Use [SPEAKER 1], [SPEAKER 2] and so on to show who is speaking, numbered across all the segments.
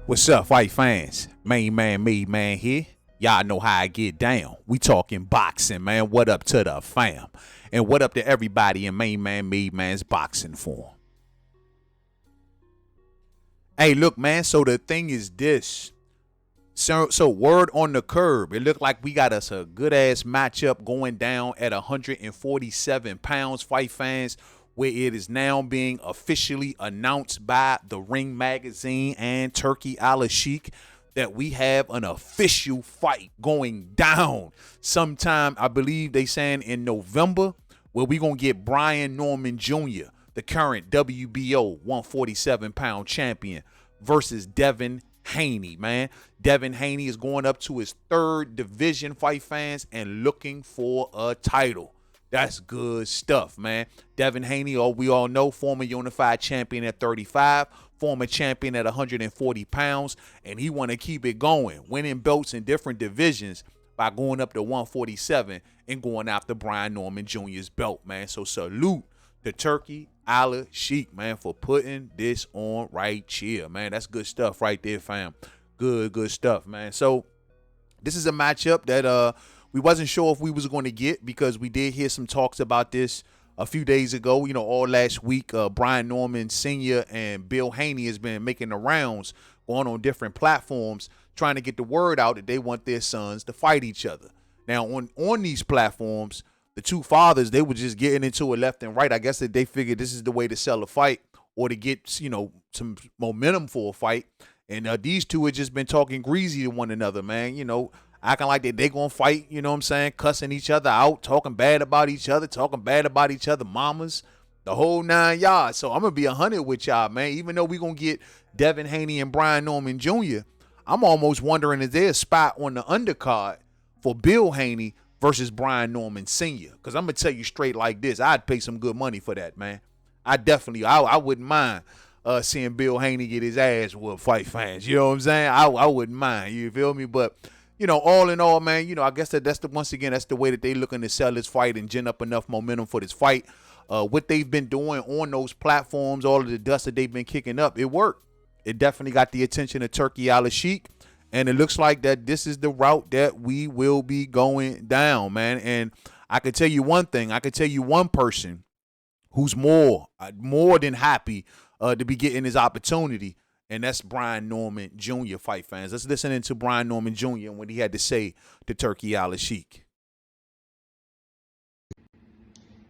[SPEAKER 1] What's up, fight fans? Mainman Mademan here. Y'all know how I get down. We talking boxing, man. What up to the fam? And what up to everybody in Mainman Mademan's boxing form? Hey, look, man. So the thing is this. So word on the curb. It looked like we got us a good ass matchup going down at 147 pounds, fight fans, where it is now being officially announced by the Ring Magazine and Turkey Al Sheikh that we have an official fight going down sometime. I believe they saying in November, where we gonna get Brian Norman Jr., the current WBO 147-pound champion, versus Devin Haney, man. Devin Haney is going up to his third division, fight fans, and looking for a title. That's good stuff, man. Devin Haney, we all know, former unified champion at 35, former champion at 140 pounds, and he want to keep it going, winning belts in different divisions by going up to 147 and going after Brian Norman Jr.'s belt, man. So salute to Turkey Al Sheikh, man, for putting this on right here, man. That's good stuff right there, fam. Good stuff, man. So this is a matchup that we wasn't sure if we was going to get, because we did hear some talks about this a few days ago. You know, all last week, Brian Norman Sr. and Bill Haney has been making the rounds, going on different platforms, trying to get the word out that they want their sons to fight each other. Now, on these platforms, the two fathers, they were just getting into it left and right. I guess that they figured this is the way to sell a fight or to get, you know, some momentum for a fight. And these two had just been talking greasy to one another, man. You know, acting like they going to fight, you know what I'm saying, cussing each other out, talking bad about each other, mamas, the whole 9 yards. So I'm going to be 100 with y'all, man. Even though we going to get Devin Haney and Brian Norman Jr., I'm almost wondering, is there a spot on the undercard for Bill Haney versus Brian Norman Sr.? Because I'm going to tell you straight like this. I'd pay some good money for that, man. I wouldn't mind seeing Bill Haney get his ass whooped, fight fans. You know what I'm saying? I wouldn't mind. You feel me? But, you know, all in all, man, you know, I guess that's the way that they looking to sell this fight and gin up enough momentum for this fight. What they've been doing on those platforms, all of the dust that they've been kicking up, it worked. It definitely got the attention of Turkey Al Sheikh. And it looks like that this is the route that we will be going down, man. And I can tell you one thing. I can tell you one person who's more than happy to be getting his opportunity, and that's Brian Norman Jr., fight fans. Let's listen into Brian Norman Jr. and what he had to say to Turkey Al Sheikh.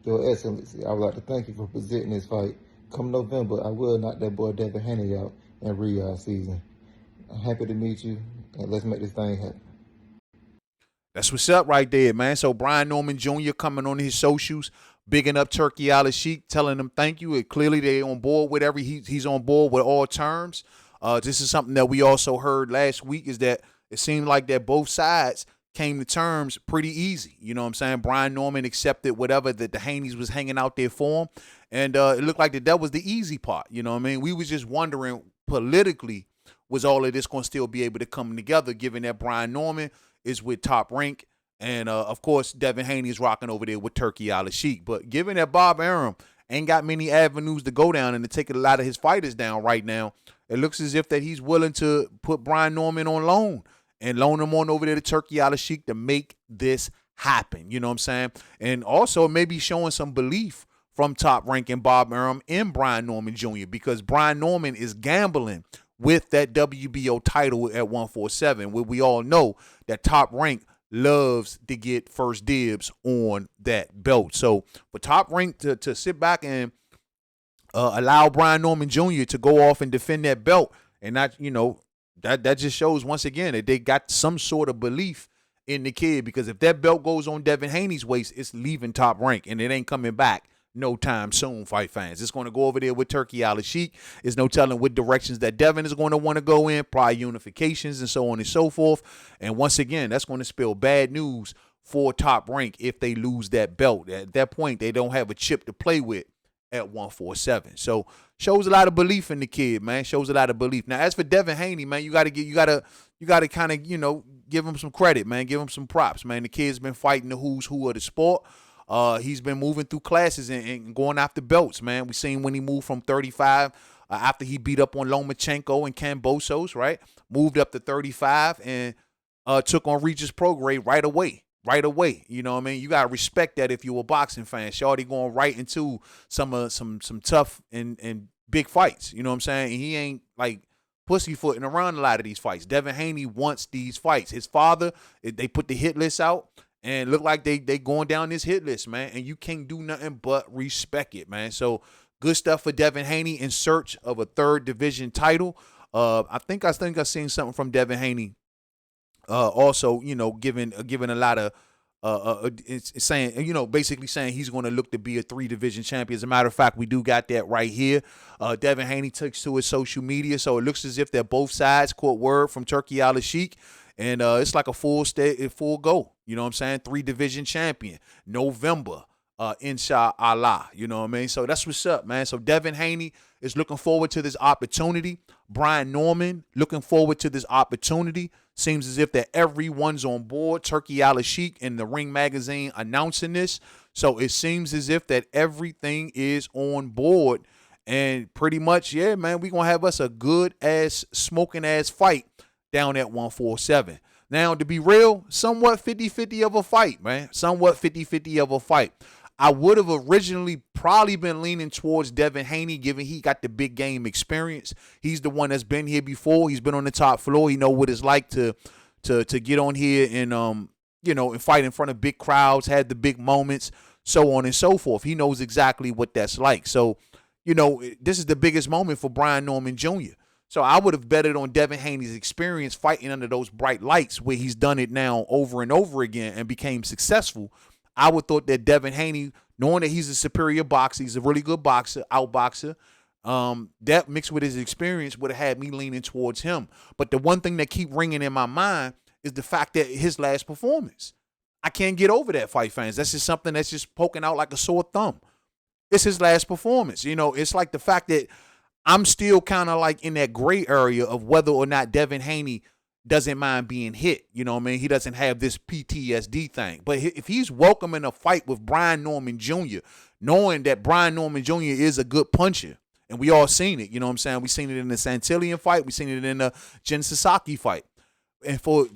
[SPEAKER 2] Your Excellency, I would like to thank you for presenting this fight. Come November, I will knock that boy Devin Haney out in Riyadh season. I'm happy to meet you, and let's make this thing happen.
[SPEAKER 1] That's what's up right there, man. So Brian Norman Jr. coming on his socials, bigging up Turkey Al Sheikh, telling him thank you. And clearly they on board with he's on board with all terms. This is something that we also heard last week, is that it seemed like that both sides came to terms pretty easy. You know what I'm saying? Brian Norman accepted whatever that the Haneys was hanging out there for him. And it looked like that was the easy part. You know what I mean? We was just wondering politically, was all of this going to still be able to come together, given that Brian Norman is with Top Rank, and of course Devin Haney is rocking over there with Turkey Al Sheikh. But given that Bob Arum ain't got many avenues to go down and to take a lot of his fighters down right now, it looks as if that he's willing to put Brian Norman on loan and loan him on over there to Turkey Al Sheikh to make this happen. You know what I'm saying? And also maybe showing some belief from Top Rank and Bob Arum in Brian Norman Jr., because Brian Norman is gambling with that WBO title at 147, where we all know that Top Rank loves to get first dibs on that belt. So for Top Rank to sit back and allow Brian Norman Jr. to go off and defend that belt, and not, you know, that just shows once again that they got some sort of belief in the kid, because if that belt goes on Devin Haney's waist, it's leaving Top Rank and it ain't coming back no time soon, fight fans. It's going to go over there with Turkey Al Sheikh. There's no telling what directions that Devin is going to want to go in, prior unifications and so on and so forth. And once again, that's going to spell bad news for Top Rank if they lose that belt. At that point, they don't have a chip to play with at 147. So shows a lot of belief in the kid, man. Shows a lot of belief. Now, as for Devin Haney, man, you got to kind of, you know, give him some credit, man. Give him some props, man. The kid's been fighting the who's who of the sport. He's been moving through classes and going after belts, man. We seen when he moved from 35 after he beat up on Lomachenko and Kambosos, right? Moved up to 35 and took on Regis Prograis right away. Right away. You know what I mean? You gotta respect that if you're a boxing fan. Shorty going right into some tough and big fights. You know what I'm saying? And he ain't like pussyfooting around a lot of these fights. Devin Haney wants these fights. His father, they put the hit list out and look like they going down this hit list, man. And you can't do nothing but respect it, man. So good stuff for Devin Haney in search of a third division title. I think I seen something from Devin Haney also, giving a lot of it's saying, basically saying he's going to look to be a 3-division champion. As a matter of fact, we do got that right here. Devin Haney takes to his social media, so it looks as if they're both sides caught word from Turki Al-Sheikh, and it's like a full go. You know what I'm saying? 3-division champion, November. Inshallah, you know what I mean? So that's what's up, man. So Devin Haney is looking forward to this opportunity. Brian Norman looking forward to this opportunity. Seems as if that everyone's on board. Turki Al-Sheikh and the Ring Magazine announcing this. So it seems as if that everything is on board. And pretty much, yeah, man, we going to have us a good ass, smoking ass fight down at 147. Now, to be real, somewhat 50-50 of a fight, man. Somewhat 50-50 of a fight. I would have originally probably been leaning towards Devin Haney, given he got the big game experience. He's the one that's been here before. He's been on the top floor. He know what it's like to get on here and and fight in front of big crowds, had the big moments, so on and so forth. He knows exactly what that's like. So, this is the biggest moment for Brian Norman Jr. So I would have betted on Devin Haney's experience fighting under those bright lights where he's done it now over and over again and became successful. I would thought that Devin Haney, knowing that he's a superior boxer, he's a really good boxer, outboxer, that mixed with his experience would have had me leaning towards him. But the one thing that keep ringing in my mind is the fact that his last performance. I can't get over that, fight fans. That's just something that's just poking out like a sore thumb. It's his last performance. It's like the fact that I'm still kind of like in that gray area of whether or not Devin Haney doesn't mind being hit. You know what I mean? He doesn't have this PTSD thing. But if he's welcoming a fight with Brian Norman Jr., knowing that Brian Norman Jr. is a good puncher, and we all seen it, you know what I'm saying? We seen it in the Santillan fight. We seen it in the Jin Sasaki fight. And for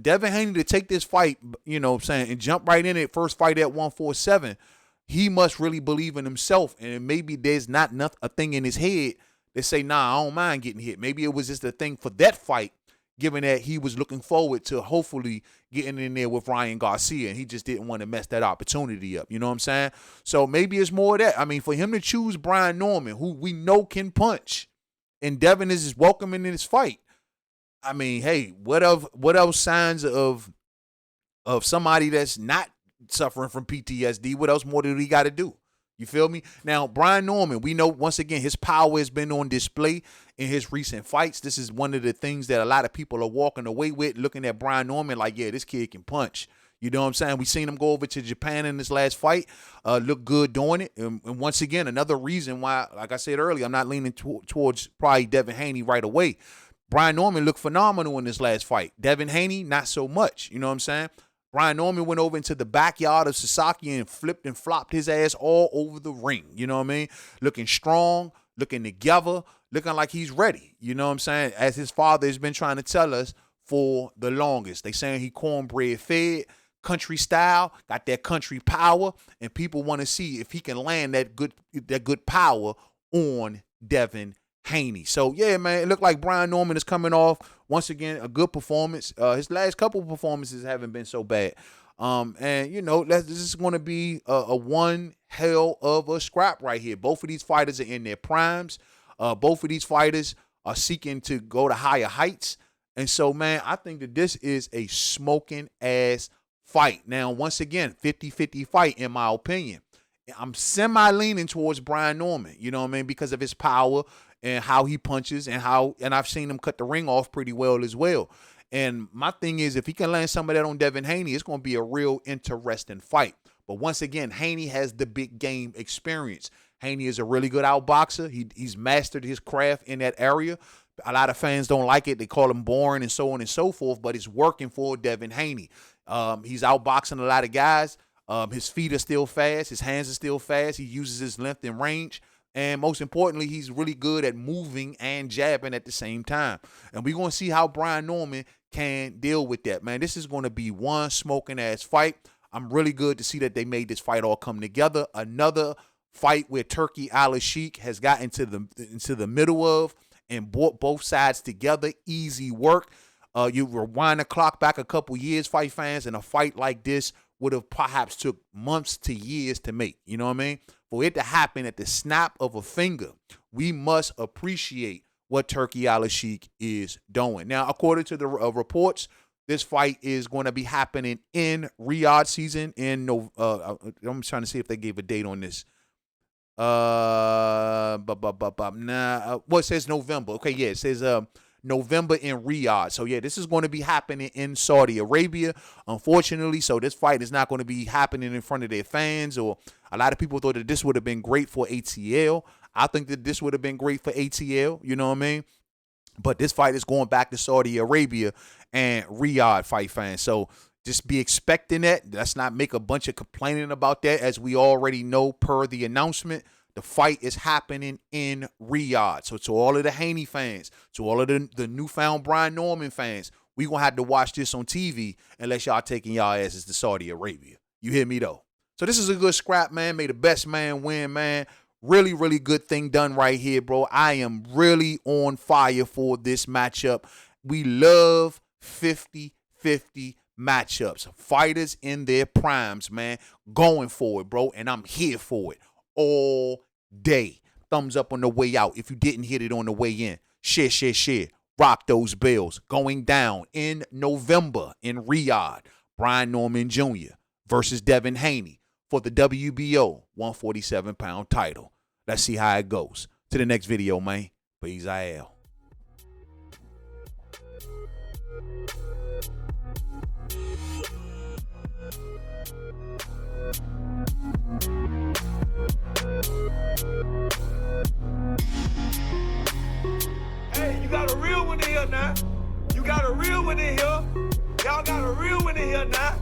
[SPEAKER 1] Devin Haney to take this fight, you know what I'm saying, and jump right in it, first fight at 147, he must really believe in himself. And maybe there's not a thing in his head that say, nah, I don't mind getting hit. Maybe it was just a thing for that fight, given that he was looking forward to hopefully getting in there with Ryan Garcia, and he just didn't want to mess that opportunity up. You know what I'm saying? So maybe it's more of that. I mean, for him to choose Brian Norman, who we know can punch, and Devin is just welcoming in this fight. I mean, hey, what else signs of somebody that's not suffering from PTSD? What else more do he got to do? You feel me? Now, Brian Norman, we know, once again, his power has been on display in his recent fights. This is one of the things that a lot of people are walking away with, looking at Brian Norman like, yeah, this kid can punch. You know what I'm saying? We seen him go over to Japan in this last fight, look good doing it. And once again, another reason why, like I said earlier, I'm not leaning towards probably Devin Haney right away. Brian Norman looked phenomenal in this last fight. Devin Haney, not so much. You know what I'm saying? Brian Norman went over into the backyard of Sasaki and flipped and flopped his ass all over the ring. You know what I mean? Looking strong, looking together, looking like he's ready. You know what I'm saying? As his father has been trying to tell us for the longest. They saying he cornbread fed, country style, got that country power, and people want to see if he can land that good power on Devin Haney. So yeah, man, it looked like Brian Norman is coming off once again a good performance. His last couple of performances haven't been so bad. And this is going to be a one hell of a scrap right here. Both of these fighters are in their primes. Both of these fighters are seeking to go to higher heights. And so, man, I think that this is a smoking ass fight. Now, once again, 50-50 fight in my opinion. I'm semi-leaning towards Brian Norman, you know what I mean, because of his power and how he punches and I've seen him cut the ring off pretty well as well. And my thing is, if he can land some of that on Devin Haney, it's going to be a real interesting fight. But once again, Haney has the big game experience. Haney is a really good outboxer. He's mastered his craft in that area. A lot of fans don't like it. They call him boring and so on and so forth, but it's working for Devin Haney. He's outboxing a lot of guys. His feet are still fast. His hands are still fast. He uses his length and range. And most importantly, he's really good at moving and jabbing at the same time. And we're going to see how Brian Norman can deal with that, man. This is going to be one smoking ass fight. I'm really good to see that they made this fight all come together. Another fight where Turki Al-Sheikh has gotten into the middle of and brought both sides together. Easy work. You rewind the clock back a couple years, fight fans, and a fight like this would have perhaps took months to years to make. You know what I mean? For it to happen at the snap of a finger, we must appreciate what Turki Al-Sheikh is doing. Now, according to the reports, this fight is going to be happening in Riyadh season in I'm trying to see if they gave a date on this. It says November. Okay, yeah, it says November in Riyadh. So yeah, this is going to be happening in Saudi Arabia, unfortunately. So this fight is not going to be happening in front of their fans, or a lot of people thought that this would have been great for ATL. I think that this would have been great for ATL, you know what I mean? But this fight is going back to Saudi Arabia and Riyadh, fight fans. So just be expecting that. Let's not make a bunch of complaining about that, as we already know per the announcement. The fight is happening in Riyadh. So to all of the Haney fans, to all of the newfound Brian Norman fans, we going to have to watch this on TV unless y'all taking y'all asses to Saudi Arabia. You hear me, though? So this is a good scrap, man. May the best man win, man. Really, really good thing done right here, bro. I am really on fire for this matchup. We love 50-50 matchups. Fighters in their primes, man. Going for it, bro. And I'm here for it all day. Thumbs up on the way out if you didn't hit it on the way in. Share. Rock those bells. Going down in November in Riyadh. Brian Norman Jr. versus Devin Haney for the WBO 147-pound title. Let's see how it goes. To the next video, man. Peace out.
[SPEAKER 3] Hey, you got a real one in here now. You got a real one in here. Y'all got a real one in here now.